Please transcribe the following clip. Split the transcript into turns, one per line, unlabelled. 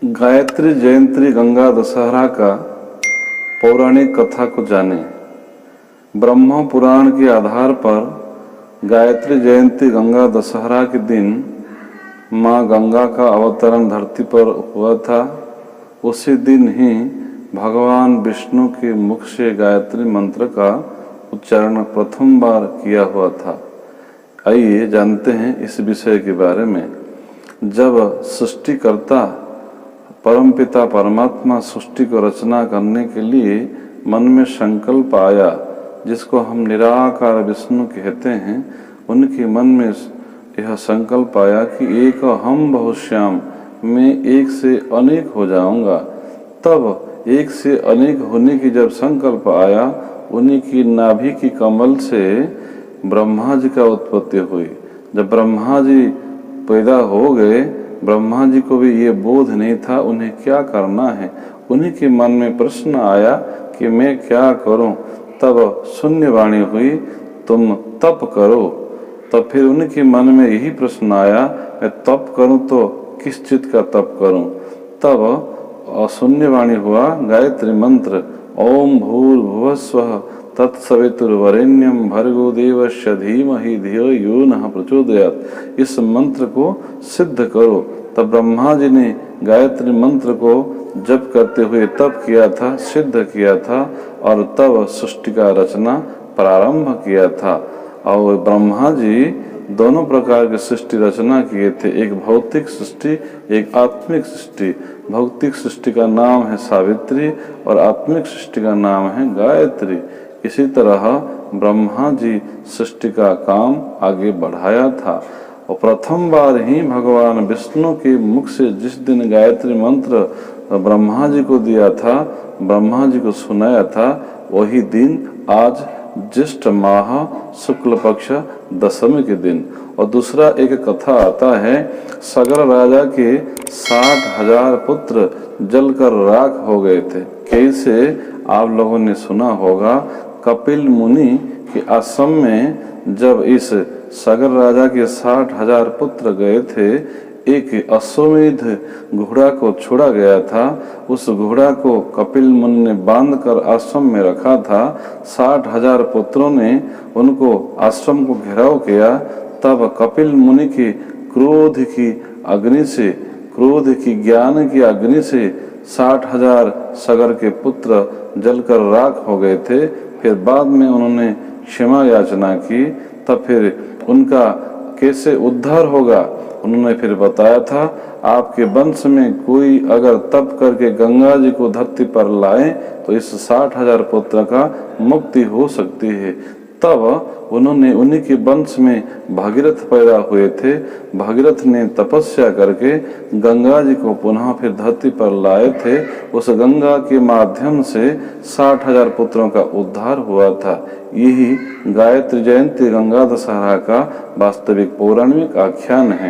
गायत्री जयंती गंगा दशहरा का पौराणिक कथा को जाने। ब्रह्म पुराण के आधार पर गायत्री जयंती गंगा दशहरा के दिन माँ गंगा का अवतरण धरती पर हुआ था। उसी दिन ही भगवान विष्णु के मुख से गायत्री मंत्र का उच्चारण प्रथम बार किया हुआ था। आइए जानते हैं इस विषय के बारे में। जब सृष्टिकर्ता परमपिता परमात्मा सृष्टि को रचना करने के लिए मन में संकल्प आया, जिसको हम निराकार विष्णु कहते हैं, उनके मन में यह संकल्प आया कि एक हम बहुश्याम, मैं एक से अनेक हो जाऊंगा। तब एक से अनेक होने की जब संकल्प आया, उन्हीं की नाभि की कमल से ब्रह्मा जी का उत्पत्ति हुई। जब ब्रह्मा जी पैदा हो गए, ब्रह्मा जी को भी ये बोध नहीं था उन्हें क्या करना है। उन्हीं के मन में प्रश्न आया कि मैं क्या करूं। तब शून्य वाणी हुई, तुम तप करो। तब फिर उनके मन में यही प्रश्न आया, मैं तप करूं तो किस चीज का तप करूं। तब शून्य वाणी हुआ गायत्री मंत्र, ओम भूर्भुवः स्वः तत्सवितुर्वरेण्यं भर्गो देवस्य धीमहि धियो यो नः प्रचोदयात्। इस मंत्र को सिद्ध करो। तब ब्रह्मा जी ने गायत्री मंत्र को जप करते हुए तप किया था, सिद्ध किया था, और तब सृष्टि का रचना प्रारंभ किया था। और ब्रह्मा जी दोनों प्रकार की सृष्टि रचना किए थे, एक भौतिक सृष्टि, एक आत्मिक सृष्टि। भौतिक सृष्टि का नाम है सावित्री और आत्मिक सृष्टि का नाम है गायत्री। इसी तरह ब्रह्मा जी सृष्टि का काम आगे बढ़ाया था। और प्रथम बार ही भगवान विष्णु के मुख से जिस दिन गायत्री मंत्र ब्रह्मा जी को दिया था, ब्रह्मा जी को सुनाया था, वही दिन आज ज्येष्ठ माह शुक्ल पक्ष दशमी के दिन। और दूसरा एक कथा आता है, सगर राजा के 60,000 पुत्र जलकर राख हो गए थे। कैसे, आप लोगों ने सुना होगा, कपिल मुनि के आश्रम में जब इस सगर राजा के 60,000 पुत्र गए थे, एक अश्वमेध घोड़ा को छोड़ा गया था। उस घोड़ा को कपिल मुनि ने बांधकर आश्रम में रखा था। 60,000 पुत्रों ने उनको आश्रम को घेराव किया। तब कपिल मुनि के क्रोध की अग्नि से, क्रोध की ज्ञान की अग्नि से 60,000 सगर के पुत्र जलकर राख हो गए थे। फिर बाद में उन्होंने क्षमा याचना की। तब फिर उनका कैसे उद्धार होगा उन्होंने फिर बताया था, आपके वंश में कोई अगर तप करके गंगा जी को धरती पर लाए तो इस 60,000 पुत्र का मुक्ति हो सकती है। तब उन्होंने उन्हीं के वंश में भगीरथ पैदा हुए थे। भगीरथ ने तपस्या करके गंगा जी को पुनः फिर धरती पर लाए थे। उस गंगा के माध्यम से 60,000 पुत्रों का उद्धार हुआ था। यही गायत्री जयंती गंगा दशहरा का वास्तविक पौराणिक आख्यान है।